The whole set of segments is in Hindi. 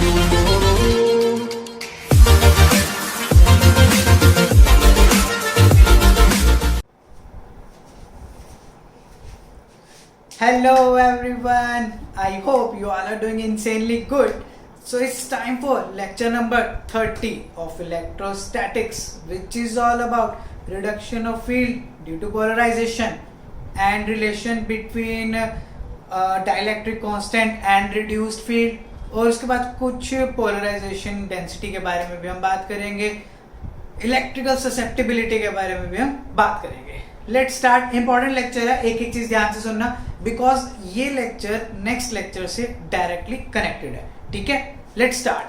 Hello everyone, I hope you all are doing insanely good. So it's time for lecture number 30 of electrostatics, which is all about reduction of field due to polarization and relation between dielectric constant and reduced field. और उसके बाद कुछ पोलराइजेशन डेंसिटी के बारे में भी हम बात करेंगे, इलेक्ट्रिकल ससेप्टिबिलिटी के बारे में भी हम बात करेंगे. Let's start. इंपॉर्टेंट लेक्चर है, एक एक चीज ध्यान से सुनना, बिकॉज ये लेक्चर नेक्स्ट लेक्चर से डायरेक्टली कनेक्टेड है. ठीक है, let's start.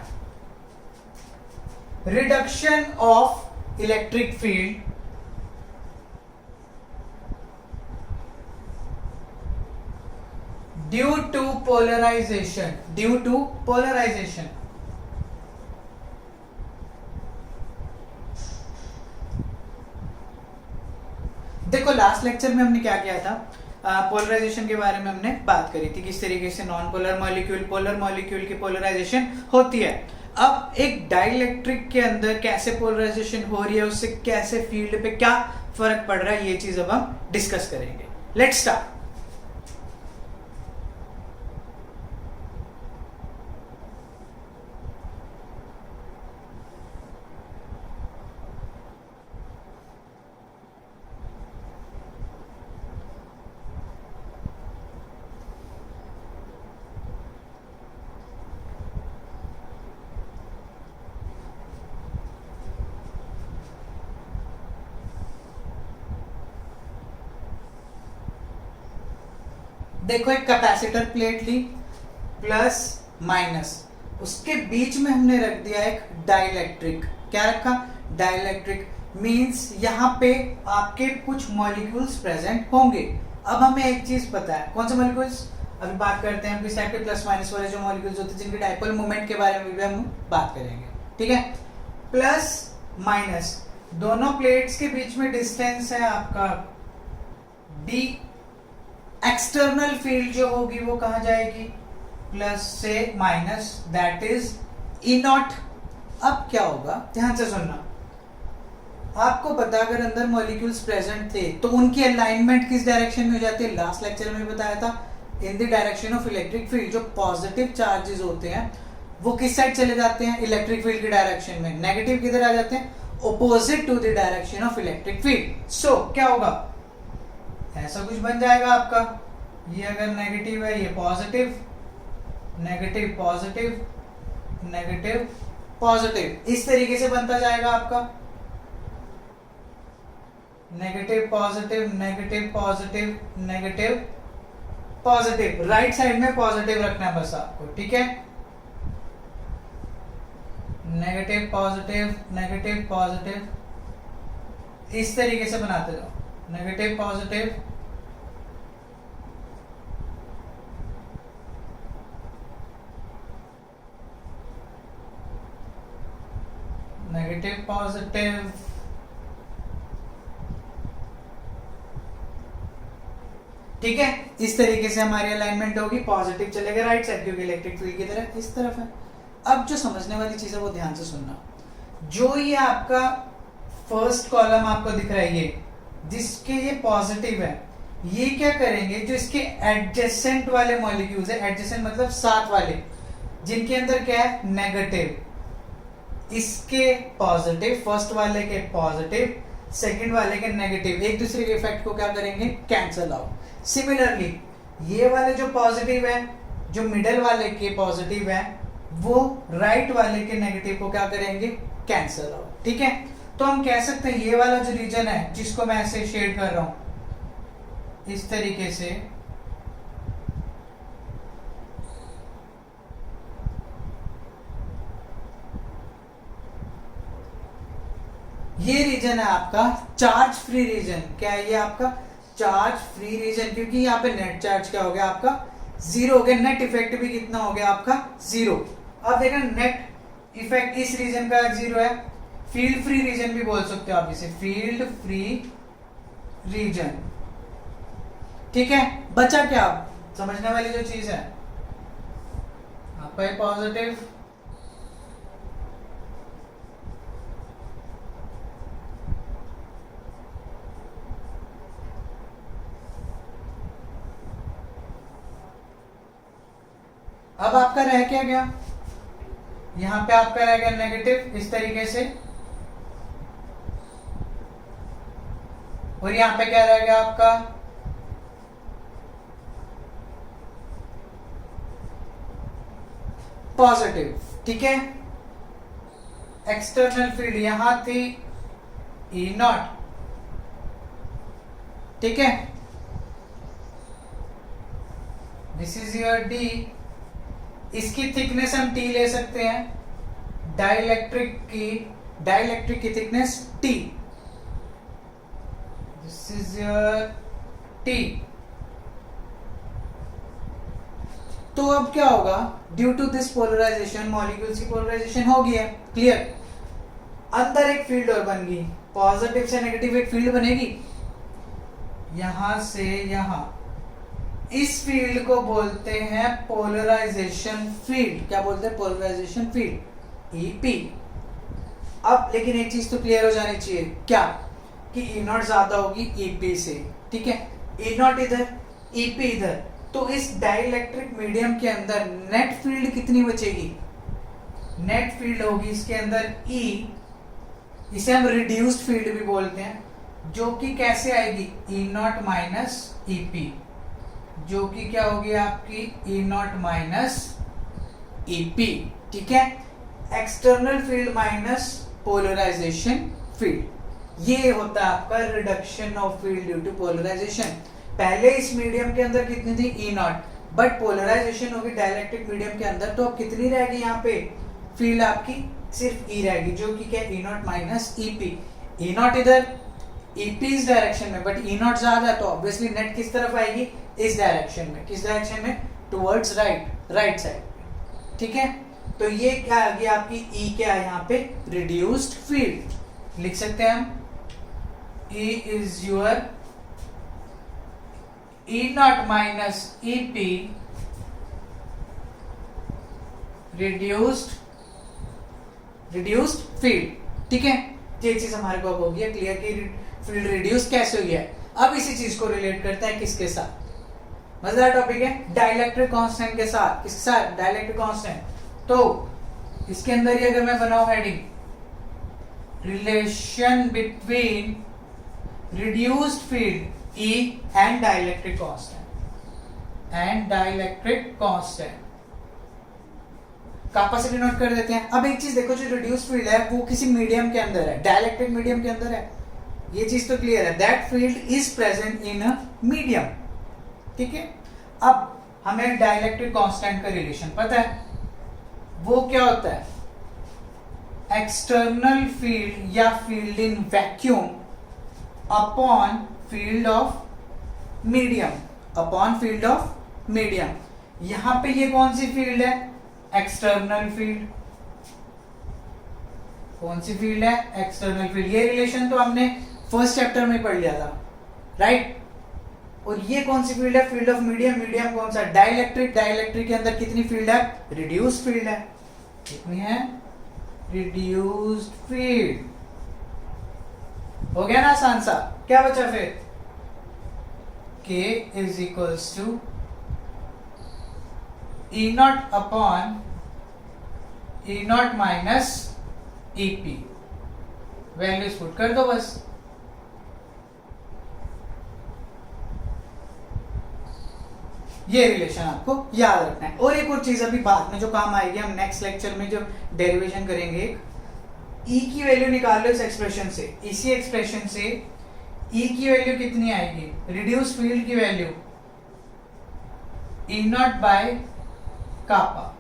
Reduction of electric field due to polarisation. Due to polarisation. देखो लास्ट लेक्चर में हमने क्या किया था, पोलराइजेशन के बारे में हमने बात करी थी, किस तरीके से non polar molecule polar molecule की पोलराइजेशन होती है. अब एक डाइलेक्ट्रिक के अंदर कैसे पोलराइजेशन हो रही है, उससे कैसे फील्ड पे क्या फर्क पड़ रहा है, ये चीज अब हम डिस्कस करेंगे. Let's start. देखो एक कैपेसिटर प्लेट ली प्लस माइनस, उसके बीच में हमने रख दिया एक डाइलेक्ट्रिक. क्या रखा? डाइलेक्ट्रिक. मींस यहाँ पे आपके कुछ मॉलिक्यूल्स प्रेजेंट होंगे. अब हमें एक चीज पता है, कौन से मॉलिक्यूल्स? अभी बात करते हैं इस टाइप के प्लस माइनस वाले जो मॉलिक्यूल्स होते हैं, जिनके डाइपोल मोमेंट के बारे में भी हम बात करेंगे. ठीक है, प्लस माइनस दोनों प्लेट्स के बीच में डिस्टेंस है आपका डी. एक्सटर्नल फील्ड जो होगी वो कहां जाएगी? प्लस से minus, that is E not. अब क्या होगा, ध्यान से सुनना. आपको पता अगर अंदर मॉलिक्यूल्स प्रेजेंट थे तो उनकी अलाइनमेंट किस डायरेक्शन में हो जाती है? लास्ट लेक्चर में बताया था, in the direction of electric field. जो पॉजिटिव चार्जेस होते हैं वो किस साइड चले जाते हैं? इलेक्ट्रिक फील्ड की डायरेक्शन में. नेगेटिव किधर आ जाते हैं? Opposite to the direction of electric field. So क्या होगा? ऐसा कुछ बन जाएगा आपका. ये अगर नेगेटिव है, ये positive, negative positive, negative positive, इस तरीके से बनता जाएगा आपका. Negative positive, negative positive, negative positive. Right side में पॉजिटिव रखना है बस आपको. ठीक है, नेगेटिव पॉजिटिव, नेगेटिव पॉजिटिव, इस तरीके से बनाते जाओ. नेगेटिव पॉजिटिव, नेगेटिव पॉजिटिव, ठीक है. इस तरीके से हमारी अलाइनमेंट होगी. पॉजिटिव चलेगा राइट साइड, क्योंकि इलेक्ट्रिक फील्ड की तरफ इस तरफ है. अब जो समझने वाली चीज है वो ध्यान से सुनना. जो ये आपका फर्स्ट कॉलम आपको दिख रहा है, ये जिसके ये पॉजिटिव है, ये क्या करेंगे? जो इसके एडजेसेंट वाले मॉलिक्यूल्स है, एडजेसेंट मतलब साथ वाले, जिनके अंदर क्या है? नेगेटिव, इसके पॉजिटिव, फर्स्ट वाले के पॉजिटिव, सेकंड वाले के नेगेटिव, एक दूसरे के इफेक्ट को क्या करेंगे? Cancel out. सिमिलरली ये वाले जो पॉजिटिव है, जो मिडल वाले के पॉजिटिव है, वो राइट वाले के नेगेटिव को क्या करेंगे? Cancel out. ठीक है, तो हम कह सकते हैं ये वाला जो रीजन है, जिसको मैं ऐसे शेड कर रहा हूं इस तरीके से, ये रीजन है आपका चार्ज फ्री रीजन. क्या है ये आपका? Charge free region. क्योंकि यहाँ पे नेट चार्ज क्या हो गया आपका? जीरो हो गया. नेट इफेक्ट भी कितना हो गया आपका? जीरो. अब देखा नेट इफेक्ट इस रीजन का जीरो है. फील्ड फ्री रीजन भी बोल सकते हो आप इसे, फील्ड फ्री रीजन. ठीक है, बचा क्या? समझने वाली जो चीज है आपका ये पॉजिटिव, अब आपका रह क्या गया, यहां पे आपका रह गया नेगेटिव इस तरीके से, और यहां पे क्या रह गया आपका पॉजिटिव। ठीक है, एक्सटर्नल फील्ड यहां थी E नॉट, ठीक है, दिस इज योर D, इसकी थिकनेस हम T ले सकते हैं, डाइलेक्ट्रिक की thickness T, this is your T। तो अब क्या होगा, due to this polarisation molecules की पोलराइजेशन हो गई है, क्लियर। अंदर एक फील्ड और बन गई, पॉजिटिव से नेगेटिव एक फील्ड बनेगी, यहां से यहां, इस फील्ड को बोलते हैं पोलराइजेशन फील्ड। क्या बोलते हैं, पोलराइजेशन फील्ड, EP। अब लेकिन एक चीज तो क्लियर हो जानी चाहिए, क्या, कि E नॉट ज्यादा होगी EP से, ठीक है, E नॉट इधर, EP इधर, तो इस डाइलेक्ट्रिक मीडियम के अंदर नेट फील्ड कितनी बचेगी, नेट फील्ड होगी इसके अंदर E, इसे हम रिड्यूस्ड फील्ड भी बोलते हैं, जो कि कैसे आएगी, E नॉट माइनस EP, जो कि क्या होगी आपकी E नॉट माइनस EP। ठीक है, external field minus polarisation field, ये होता है आपका reduction of field due to polarisation. पहले इस मीडियम के अंदर कितनी थी, E नॉट, बट पोलराइजेशन होगी डाइलेक्ट्रिक मीडियम के अंदर, तो अब कितनी रहेगी यहाँ पे फील्ड आपकी, सिर्फ E रहेगी, जो कि क्या, E naught minus EP। E not इधर, EP इस डायरेक्शन में, बट E नॉट ज्यादा है, तो ऑब्वियसली नेट किस तरफ आएगी, इस डायरेक्शन में। किस डायरेक्शन में, टुवर्ड्स राइट साइड। ठीक है, तो ये क्या आ गया आपकी E, क्या है यहाँ पे, रिड्यूस्ड फील्ड। लिख सकते हैं हम, E is your E naught minus EP reduced field. ठीक है, ये चीज हमारे को अब हो गया क्लियर कि फील्ड रिड्यूस कैसे हुई है। अब इसी चीज को रिलेट करते हैं किसके साथ, मजेदार टॉपिक है, डाइलेक्ट्रिक कांस्टेंट के साथ। किसके साथ, डाइलेक्ट्रिक कांस्टेंट। तो इसके अंदर ही अगर मैं बनाऊं heading, relation between reduced field E and dielectric constant, capacity note कर देते हैं। अब एक चीज देखो, जो रिड्यूस्ड फील्ड है वो किसी मीडियम के अंदर है, डाइलेक्ट्रिक मीडियम के अंदर है, ये चीज तो क्लियर है, that field is present in a medium. ठीक है, अब हमें डाइलेक्ट्रिक कांस्टेंट का रिलेशन पता है, वो क्या होता है, एक्सटर्नल फील्ड या field in vacuum upon field of medium, upon field of medium. यहां पे ये कौन सी फील्ड है, एक्सटर्नल फील्ड। कौन सी फील्ड है, एक्सटर्नल फील्ड। ये रिलेशन तो हमने फर्स्ट चैप्टर में पढ़ लिया था, राइट। और ये कौन सी फील्ड है, फील्ड ऑफ मीडियम। मीडियम कौन सा, डाइलेक्ट्रिक। डाइलेक्ट्रिक के अंदर कितनी फील्ड है, रिड्यूस्ड फील्ड है। कितनी है, रिड्यूस्ड फील्ड। हो गया ना आसान सा। क्या बचा फिर, K is equals to E naught upon E naught minus EP। Values put कर दो बस। ये रिलेशन आपको याद रखना है। और एक और चीज अभी बाद में जो काम आएगी, हम नेक्स्ट लेक्चर में जो डेरिवेशन करेंगे, E की वैल्यू निकाल लो इस एक्सप्रेशन से। इसी एक्सप्रेशन से E की वैल्यू कितनी आएगी, रिड्यूस फील्ड की value E not by kappa,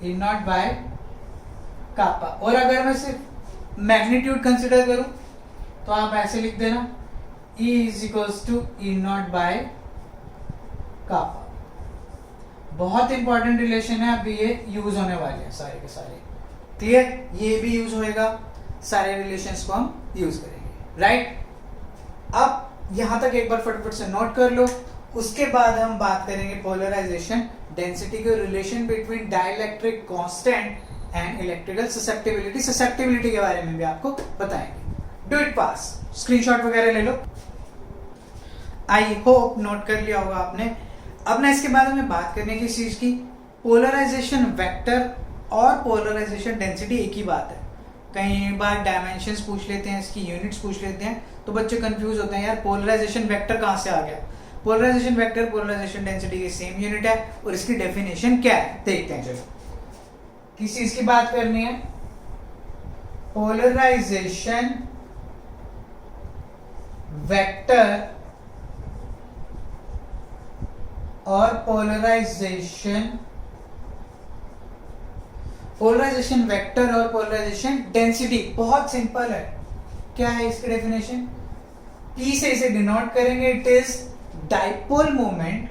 E not by kappa. और अगर मैं सिर्फ मैग्नीट्यूड कंसिडर करूं तो आप ऐसे लिख देना, E is equals to E not by kappa. बहुत इंपॉर्टेंट रिलेशन है, अभी ये यूज होने वाले हैं सारे के सारे। क्लियर, ये भी यूज होएगा, सारे रिलेशंस को हम यूज करेंगे, राइट। अब यहां तक एक बार फटाफट से नोट कर लो। उसके बाद हम बात करेंगे पोलराइजेशन, डेंसिटी के relation between dielectric constant and electrical susceptibility. Susceptibility के बारे में भी आपको बताएंगे। डू इट फास्ट, स्क्रीनशॉट वगैरह ले लो। आई होप नोट कर लिया होगा आपने। अब ना इसके बाद हमें बात करने की चीज की, पोलराइजेशन वेक्टर और पोलराइजेशन डेंसिटी एक ही बात है। कई बार डायमेंशंस पूछ लेते हैं, इसकी यूनिट्स पूछ लेते हैं, तो बच्चे कंफ्यूज होते हैं, यार पोलराइजेशन वेक्टर कहाँ से आ गया। पोलराइजेशन वेक्टर पोलराइजेशन डेंसिटी की सेम यूनिट है और इसकी डेफिनेशन क्या है देखते हैं। चलो किस चीज की बात करनी है, पोलराइजेशन वेक्टर और पोलराइजेशन वेक्टर और पोलराइजेशन डेंसिटी बहुत सिंपल है। क्या है इसकी डेफिनेशन, P से इसे डिनोट करेंगे, it is dipole moment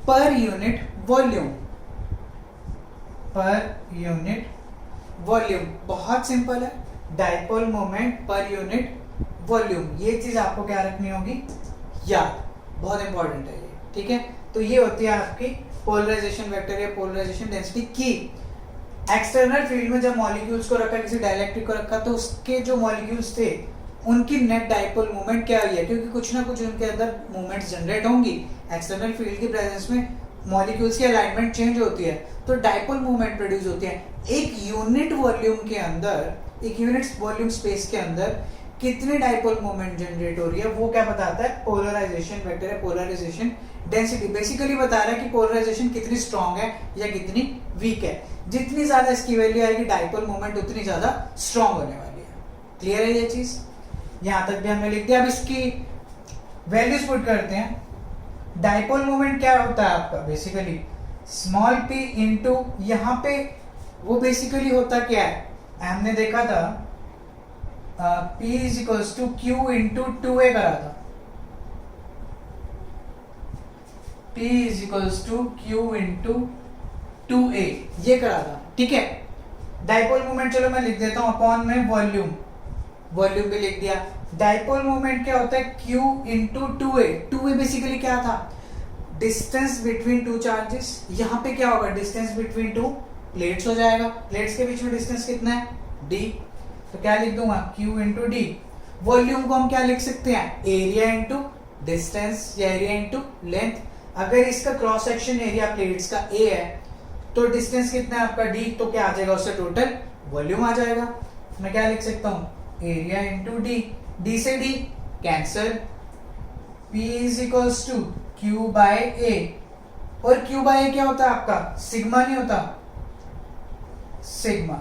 per unit volume. बहुत सिंपल है, dipole moment per unit volume. ये चीज आपको क्या रखनी होगी, याद, बहुत इंपॉर्टेंट है ये, ठीक है। तो ये होती है आपकी पोलराइजेशन वेक्टर या पोलराइजेशन डेंसिटी की। एक्सटर्नल फील्ड में जब मॉलिक्यूल्स को रखा, किसी डाइलेक्ट्रिक को रखा, तो उसके जो मॉलिक्यूल्स थे उनकी नेट डाइपोल मोमेंट क्या हुई है, क्योंकि कुछ ना कुछ उनके अंदर मोमेंट्स जनरेट होंगी। एक्सटर्नल फील्ड की प्रेजेंस में मॉलिक्यूल्स की अलाइनमेंट चेंज होती है, तो डाइपोल मोमेंट प्रोड्यूस होती है। एक यूनिट वॉल्यूम के अंदर, एक यूनिट वॉल्यूम स्पेस के अंदर कितनी डाइपोल मोमेंट जनरेट हो रही है, वो क्या बताता है, पोलराइजेशन वेक्टर है, पोलराइजेशन डेंसिटी। बेसिकली बता रहा है कि पोलराइजेशन कितनी स्ट्रांग है या कितनी वीक है। जितनी ज्यादा इसकी वैल्यू आएगी डाइपोल मोमेंट उतनी ज्यादा स्ट्रांग होने वाली है। क्लियर है ये चीज, यहां तक भी हमने लिख दिया। अब इसकी वैल्यूज पुट करते हैं। डाइपोल मोमेंट क्या होता है आपका, बेसिकली स्मॉल p इंटू, यहां पे वो बेसिकली होता क्या है, हमने देखा था P is equals to Q into 2a करा था। P is equals to Q into 2a ये करा था, ठीक है। डाइपोल मोमेंट चलो मैं लिख देता हूं अपॉन में वॉल्यूम भी लिख दिया। डाइपोल मोमेंट क्या होता है, Q into 2a। 2a basically क्या था, डिस्टेंस बिटवीन टू चार्जेस। यहां पे क्या होगा, डिस्टेंस बिटवीन टू प्लेट्स हो जाएगा। प्लेट्स के बीच में डिस्टेंस कितना है, d, तो क्या लिख दूंगा, Q इंटू डी। वॉल्यूम को हम क्या लिख सकते हैं, एरिया इंटू डिस्टेंस या एरिया इंटू लेंथ। अगर इसका क्रॉस सेक्शन एरिया प्लेट्स का A है तो डिस्टेंस कितना है आपका d, तो क्या आ जाएगा, उससे टोटल वॉल्यूम आ जाएगा। मैं क्या लिख सकता हूं, एरिया इंटू डी, डी से D cancel, P is equals to Q by A। और Q बाय A क्या होता है आपका, सिग्मा नहीं होता, सिग्मा।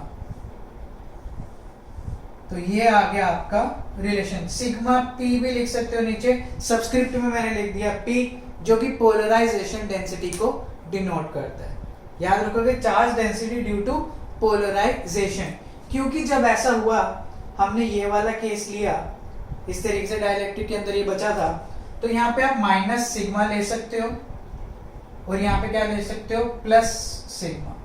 तो ये आ गया आपका रिलेशन। सिग्मा P भी लिख सकते हो नीचे, सबस्क्रिप्ट में मैंने लिख दिया P, जो कि पोलराइजेशन डेंसिटी को डिनोट करता है। याद रखोगे, charge density due to polarisation. क्योंकि जब ऐसा हुआ, हमने ये वाला केस लिया, इस तरीके से डाइलेक्ट्रिक के अंदर ये बचा था, तो यहाँ पे आप माइनस सिग्मा ले सकते हो और यहाँ पे क्या ले सकते हो, plus sigma.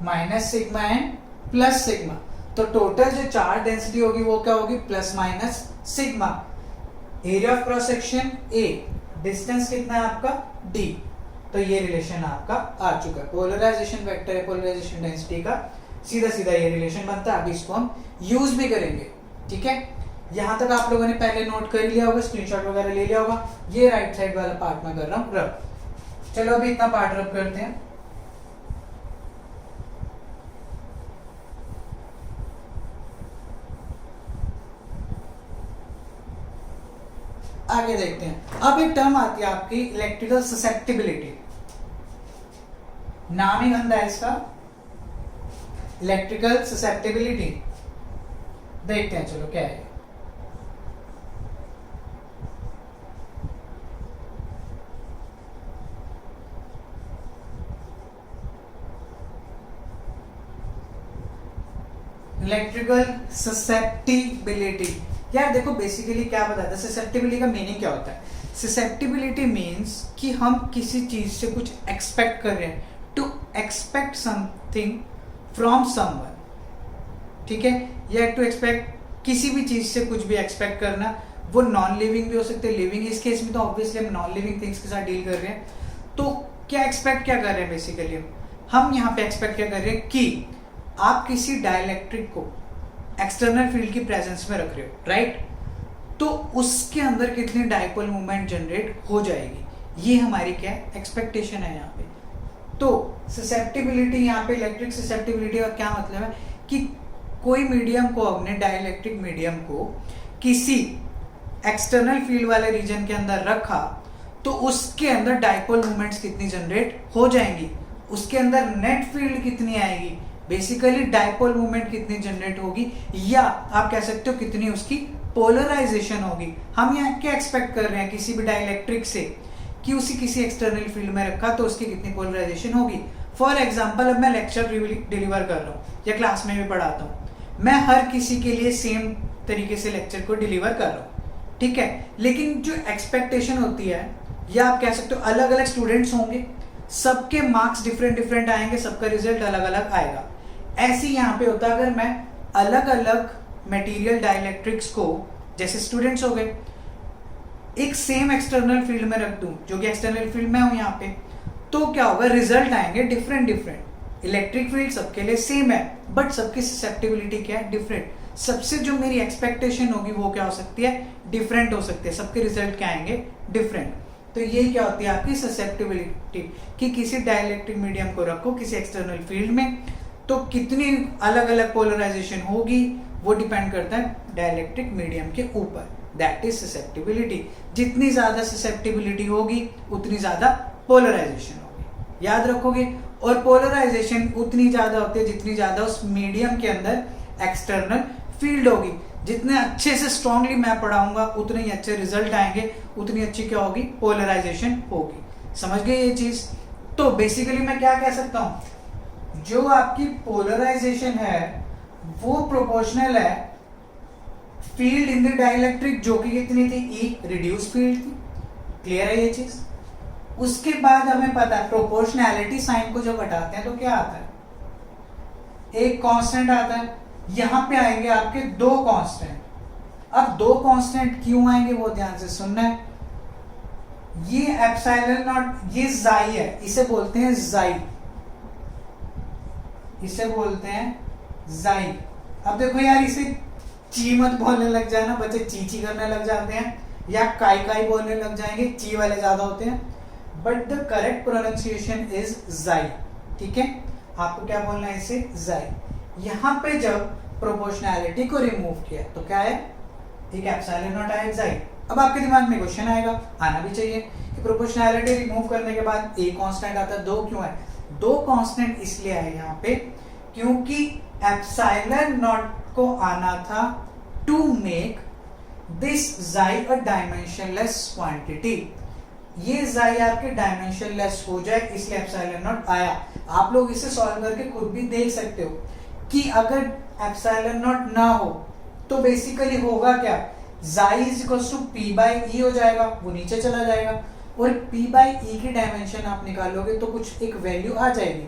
Minus sigma and plus sigma, तो टोटल जो चार्ज डेंसिटी होगी वो क्या होगी, plus minus sigma. Area of cross section A, distance कितना है आपका d, तो ये रिलेशन आपका आ चुका है। पोलराइजेशन वेक्टर है, पोलराइजेशन डेंसिटी का सीधा सीधा ये रिलेशन बनता है। अभी इसको हम यूज भी करेंगे, ठीक है। यहां तक आप लोगों ने पहले नोट कर लिया होगा, स्क्रीनशॉट वगैरह ले लिया होगा। ये राइट साइड वाला पार्ट में कर रहा हूं रब। चलो अभी इतना पार्ट रब करते हैं। आगे देखते हैं। अब एक टर्म आती है आपकी इलेक्ट्रिकल ससेप्टिबिलिटी, नाम ही गंदा है इसका, इलेक्ट्रिकल ससेप्टिबिलिटी। देखते हैं चलो क्या है। इलेक्ट्रिकल ससेप्टिबिलिटी, यार देखो बेसिकली क्या बताता है, ससेप्टिबिलिटी का मीनिंग क्या होता है। ससेप्टिबिलिटी मीन्स कि हम किसी चीज से कुछ एक्सपेक्ट कर रहे हैं, to expect something from someone, ठीक है। या टू एक्सपेक्ट, किसी भी चीज से कुछ भी एक्सपेक्ट करना, वो नॉन लिविंग भी हो सकते हैं, लिविंग। इस केस में तो ऑब्वियसली हम नॉन लिविंग थिंग्स के साथ डील कर रहे हैं। तो क्या एक्सपेक्ट क्या कर रहे हैं, बेसिकली हम यहाँ पे एक्सपेक्ट क्या कर रहे हैं कि आप किसी डाइलेक्ट्रिक को एक्सटर्नल फील्ड की प्रेजेंस में रख रहे हो, राइट। तो उसके अंदर कितनी डाइपोल मूवमेंट जनरेट हो जाएगी, ये हमारी क्या एक्सपेक्टेशन है यहाँ पे। तो ससेप्टिबिलिटी, यहाँ पे इलेक्ट्रिक ससेप्टिबिलिटी का क्या मतलब है कि कोई मीडियम को, अपने डाइलेक्ट्रिक मीडियम को किसी एक्सटर्नल फील्ड वाले रीजन के अंदर रखा तो उसके अंदर डाइपोल मूवमेंट्स कितनी जनरेट हो जाएंगी, उसके अंदर नेट फील्ड कितनी आएगी, बेसिकली डाइपोल मूवमेंट कितनी जनरेट होगी, या आप कह सकते हो कितनी उसकी पोलराइजेशन होगी। हम यहाँ क्या एक्सपेक्ट कर रहे हैं किसी भी डाइलेक्ट्रिक से कि उसी किसी एक्सटर्नल फील्ड में रखा तो उसकी कितनी पोलराइजेशन होगी। फॉर एग्जाम्पल, अब मैं लेक्चर डिलीवर कर रहा हूँ या क्लास में भी पढ़ाता हूँ, मैं हर किसी के लिए सेम तरीके से लेक्चर को डिलीवर कर रहा हूँ, ठीक है, लेकिन जो एक्सपेक्टेशन होती है, या आप कह सकते हो अलग अलग स्टूडेंट्स होंगे, सबके मार्क्स डिफरेंट डिफरेंट आएंगे, सबका रिजल्ट अलग अलग आएगा। ऐसे यहाँ पे होता है, अगर मैं अलग अलग मटेरियल डाइलेक्ट्रिक्स को, जैसे स्टूडेंट्स हो गए, एक सेम एक्सटर्नल फील्ड में रख दूं, जो कि एक्सटर्नल फील्ड में हूं यहाँ पे, तो क्या होगा, रिजल्ट आएंगे डिफरेंट डिफरेंट। इलेक्ट्रिक फील्ड सबके लिए सेम है, बट सबकी ससेप्टिबिलिटी क्या है, डिफरेंट। सबसे जो मेरी एक्सपेक्टेशन होगी वो क्या हो सकती है, डिफरेंट हो सकती है, सबके रिजल्ट क्या आएंगे, डिफरेंट। तो ये क्या होती है आपकी ससेप्टिबिलिटी, कि किसी डाइलेक्ट्रिक मीडियम को रखो किसी एक्सटर्नल फील्ड में, तो कितनी अलग अलग पोलराइजेशन होगी वो डिपेंड करता है डाइलेक्ट्रिक मीडियम के ऊपर, दैट इज ससेप्टिबिलिटी। जितनी ज्यादा ससेप्टिबिलिटी होगी उतनी ज्यादा पोलराइजेशन होगी, याद रखोगे। और पोलराइजेशन उतनी ज्यादा होती है जितनी ज्यादा उस मीडियम के अंदर एक्सटर्नल फील्ड होगी। जितने अच्छे से स्ट्रांगली मैं पढ़ाऊंगा उतने ही अच्छे रिजल्ट आएंगे, उतनी अच्छी क्या होगी, पोलराइजेशन होगी। समझ गए ये चीज। तो बेसिकली मैं क्या कह सकता हूं, जो आपकी पोलराइजेशन है वो प्रोपोर्शनल है फील्ड इन द डाइलेक्ट्रिक, जो कि कितनी थी, ई, रिड्यूस फील्ड थी। क्लियर है ये चीज। उसके बाद हमें पता है प्रोपोर्शनैलिटी साइन को जब हटाते हैं तो क्या आता है, एक कांस्टेंट आता है। यहां पे आएंगे आपके दो कांस्टेंट। अब दो कांस्टेंट क्यों आएंगे वो ध्यान से सुनना है। ये एप्सिलॉन नॉट, ये जाई है, इसे बोलते हैं जाई, इसे बोलते हैं जाई। अब देखो यार, इसे ची मत बोलने लग जाए ना, बच्चे ची करने लग जाते हैं, या काई बोलने लग जाएंगे, ची वाले ज्यादा होते हैं, but the correct pronunciation is जाई। ठीक है, आपको क्या बोलना है, इसे जाई। यहां पे जब प्रोपोर्शनैलिटी को रिमूव किया तो क्या है, एक एप्सिलॉन नॉट आया, जाई। अब आपके दिमाग में क्वेश्चन आएगा, आना भी चाहिए, कि प्रोपोर्शनैलिटी रिमूव करने के बाद एक कांस्टेंट आता है, दो क्यों है। दो कांस्टेंट इसलिए आए यहाँ पे क्योंकि एप्सिलॉन नॉट को आना था टू मेक दिस जाई अ डायमेंशनलेस क्वांटिटी। ये जाई आपके डायमेंशनलेस हो जाए, इसलिए एप्सिलॉन नॉट आया। आप लोग इसे सॉल्व करके खुद भी देख सकते हो कि अगर एप्सिलॉन नॉट ना हो तो बेसिकली होगा क्या, जाई is equals to P by E हो जाएगा, वो नीचे चला जाएगा, और पी बाई ई की डायमेंशन आप निकालोगे तो कुछ एक वैल्यू आ जाएगी।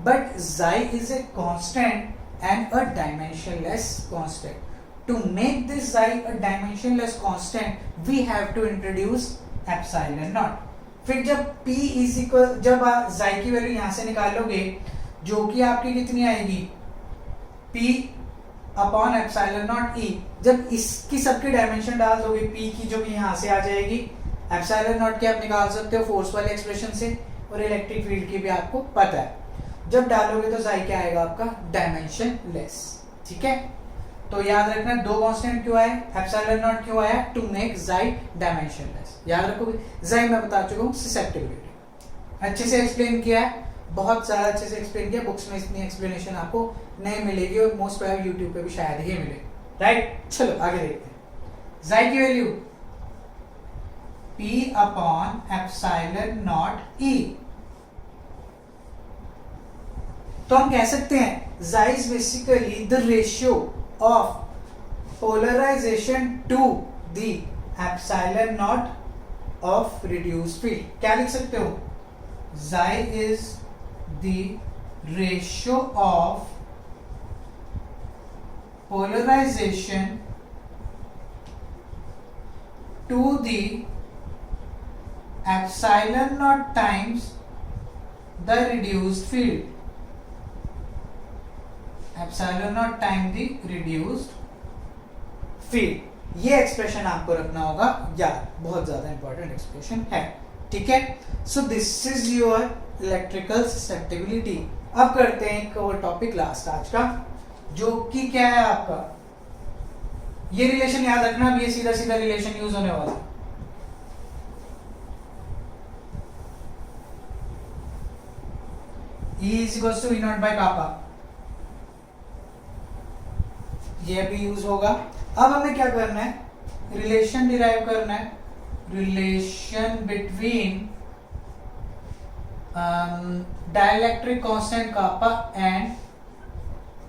बट जाई is a constant and a dimensionless constant. To make this xi a dimensionless constant, we have to introduce epsilon naught. फिर जब p is equal, जब आप xi की वैल्यू यहां से निकालोगे जो कि आपकी कितनी आएगी, p upon epsilon not e, जब इसकी सबकी डायमेंशन डाल दोगे p की, जो कि यहां से आ जाएगी, एप्सिलॉन नॉट की आप निकाल सकते हो फोर्स वाले एक्सप्रेशन से, और इलेक्ट्रिक फील्ड की भी आपको पता है। जब डालोगे तो xi क्या आएगा आपका, डायमेंशनलेस। ठीक है, तो याद रखना दो कांस्टेंट क्यों आए, एप्सिलॉन नॉट क्यों आया, टू मेक जाई डायमेंशनलेस। याद रखोगे, जाई मैं बता चुका हूं ससेप्टिबिलिटी, अच्छे से एक्सप्लेन किया है, बहुत सारा अच्छे से एक्सप्लेन किया। बुक्स में इतनी एक्सप्लेनेशन आपको नहीं मिलेगी, और मोस्ट प्रोबेबली यूट्यूब पे भी शायद ही मिले। राइट, चलो आगे देखते हैं। जाई की value p upon epsilon not e, तो हम कह सकते हैं जाई is basically the ratio of polarization to the epsilon naught of reduced field। क्या लिख सकते हो, xi is the ratio of polarization to the epsilon naught times the reduced field, epsilon not time the reduced field. ये एक्सप्रेशन आपको रखना होगा याद, बहुत ज्यादा इंपॉर्टेंट एक्सप्रेशन है, ठीक है। So this is your electrical susceptibility. अब करते हैं एक और टॉपिक लास्ट आज का, जो कि क्या है आपका, ये रिलेशन याद रखना, अब ये सीधा सीधा रिलेशन यूज होने वाला है। E is equals to E naught by kappa, ये अभी यूज होगा। अब हमें क्या करना है, रिलेशन डिराइव करना है, relation between dielectric constant kappa and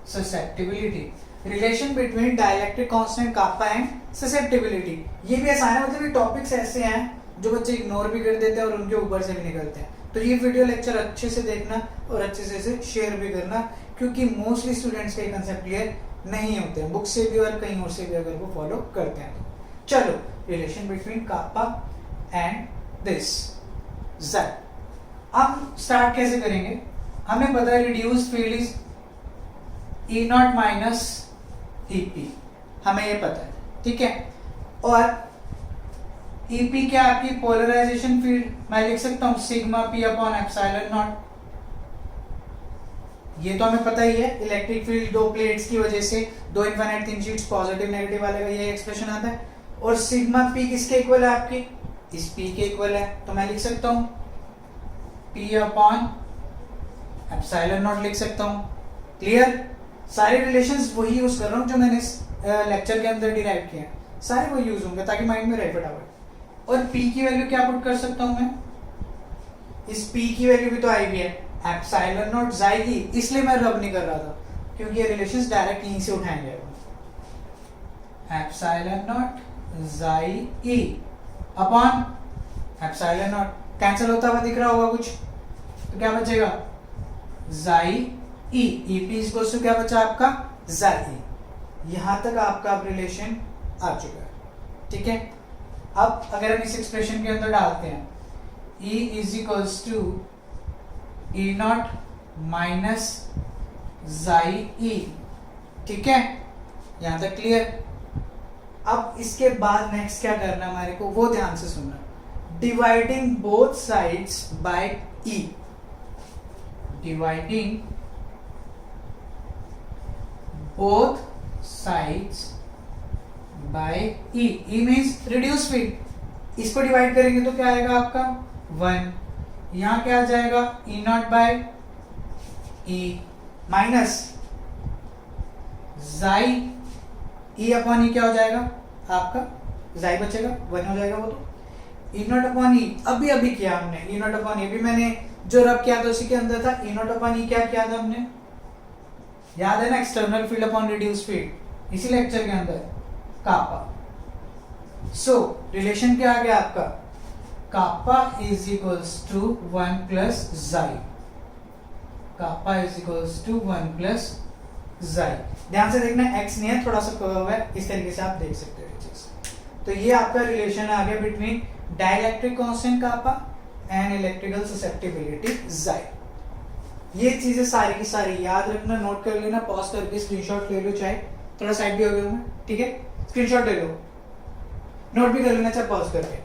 susceptibility. Relation between dielectric constant kappa and susceptibility, ये भी आसान है, मतलब ये टॉपिक्स ऐसे हैं जो बच्चे इग्नोर भी कर देते हैं और उनके ऊपर से भी निकलते हैं। तो ये वीडियो लेक्चर अच्छे से देखना और अच्छे से इसे शेयर भी करना, क्योंकि मोस्टली स्टूडेंट्स के कंसेप्ट क्लियर नहीं होते हैं बुक से भी और कहीं और से भी अगर वो फॉलो करते हैं तो। चलो, relation between kappa and this Z. अब स्टार्ट कैसे करेंगे, हमें पता है reduce field is E naught minus EP, हमें ये पता है, ठीक है। और ईपी क्या आपकी पोलराइजेशन फील्ड, मैं लिख सकता हूं sigma P upon epsilon not, ये तो हमें पता ही है। इलेक्ट्रिक फील्ड दो प्लेट्स की वजह से, दो infinite thin sheets positive negative वाले का ये एक्सप्रेशन आता है। और सिग्मा पी किसके इक्वल है आपकी, इस पी के इक्वल है, तो मैं लिख सकता हूं पी अपॉन एप्सिलॉन नॉट लिख सकता हूं। क्लियर, सारे रिलेशंस वही यूज कर रहा हूं जो मैंने इस लेक्चर के अंदर डिराइव किए हैं, सारे वही यूज होंगे ताकि माइंड में रहे फटाफट। और p की वैल्यू क्या पुट कर सकता हूं मैं, इस p की वैल्यू भी तो आई हुई है एप्सिलॉन नॉट xi e, इसलिए मैं रब नहीं कर रहा था क्योंकि ये रिलेशंस डायरेक्ट यहीं से उठाएंगे। Epsilon not xi e upon epsilon not cancel होता हुआ दिख रहा होगा कुछ, तो क्या बचेगा xi e, EP equals to क्या बचा आपका xi e। यहां तक आपका रिलेशन आ चुका है, ठीक है। अब अगर हम इस एक्सप्रेशन के अंदर डालते हैं E is equals to E naught minus xi e, ठीक है, यहां तक क्लियर। अब इसके बाद नेक्स्ट क्या करना हमारे को, वो ध्यान से सुनना, dividing both sides by E, dividing both sides by E, E means reduce field, इसको डिवाइड करेंगे तो क्या आएगा आपका 1, यहां क्या आ जाएगा E not by E minus xi E upon E क्या हो जाएगा आपका xi बचेगा 1 हो जाएगा वो तो E नॉट अपॉन E। अभी किया हमने E नॉट अपॉन E, भी मैंने जो रब किया था उसी के अंदर था। E नॉट अपॉन E क्या किया था हमने, याद है ना, external field upon reduce field, इसी लेक्चर के अंदर कापा। सो रिलेशन क्या आ गया आपका, kappa is equals to 1 plus xi, kappa is equals to 1 plus xi। ध्यान से देखना, x नहीं है, थोड़ा सा कर्व है, इस तरीके से आप देख सकते हो ये चीज। तो ये आपका रिलेशन आ गया between dielectric constant kappa and electrical susceptibility xi। ये चीजें सारी की सारी याद रखना, नोट कर लेना, पॉज करके स्क्रीनशॉट ले लो, चाहे थोड़ा साइड भी हो गया हूँ, ठीक है, स्क्रीनशॉट ले लो, नोट भी कर लेना चाहे पॉज करके।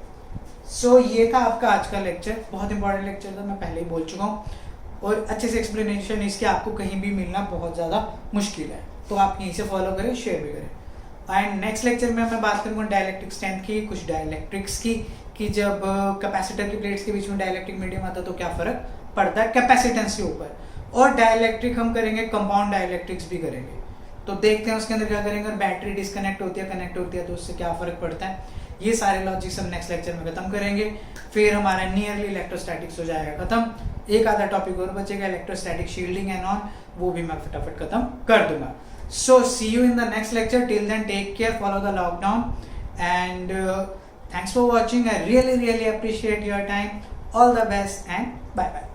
सो ये था आपका आज का लेक्चर, बहुत इंपॉर्टेंट लेक्चर था, मैं पहले ही बोल चुका हूँ, और अच्छे से एक्सप्लेनेशन इसके आपको कहीं भी मिलना बहुत ज़्यादा मुश्किल है, तो आप यहीं से फॉलो करें, शेयर भी करें। एंड नेक्स्ट लेक्चर में मैं बात करूँगा डाइलेक्ट्रिक स्ट्रेंथ की, कुछ डाइलेक्ट्रिक्स की, कि जब कैपेसिटर की प्लेट्स के बीच में डाइलेक्ट्रिक मीडियम आता है तो क्या फर्क पड़ता है कैपेसिटेंस के ऊपर। और डाइलेक्ट्रिक हम करेंगे, कंपाउंड डाइलेक्ट्रिक्स भी करेंगे, तो देखते हैं उसके अंदर क्या करेंगे, और बैटरी डिस्कनेक्ट होती है कनेक्ट होती है तो उससे क्या फर्क पड़ता है। ये सारे लॉजिक्स हम नेक्स्ट लेक्चर में खत्म करेंगे, फिर हमारा नियरली इलेक्ट्रोस्टैटिक्स हो जाएगा खत्म। एक आधा टॉपिक और बचेगा, इलेक्ट्रोस्टैटिक शील्डिंग एंड ऑन, वो भी मैं फटाफट खत्म कर दूंगा। So see you in the next lecture, till then take care, follow the lockdown and thanks for watching. I really appreciate your time, all the best and bye bye.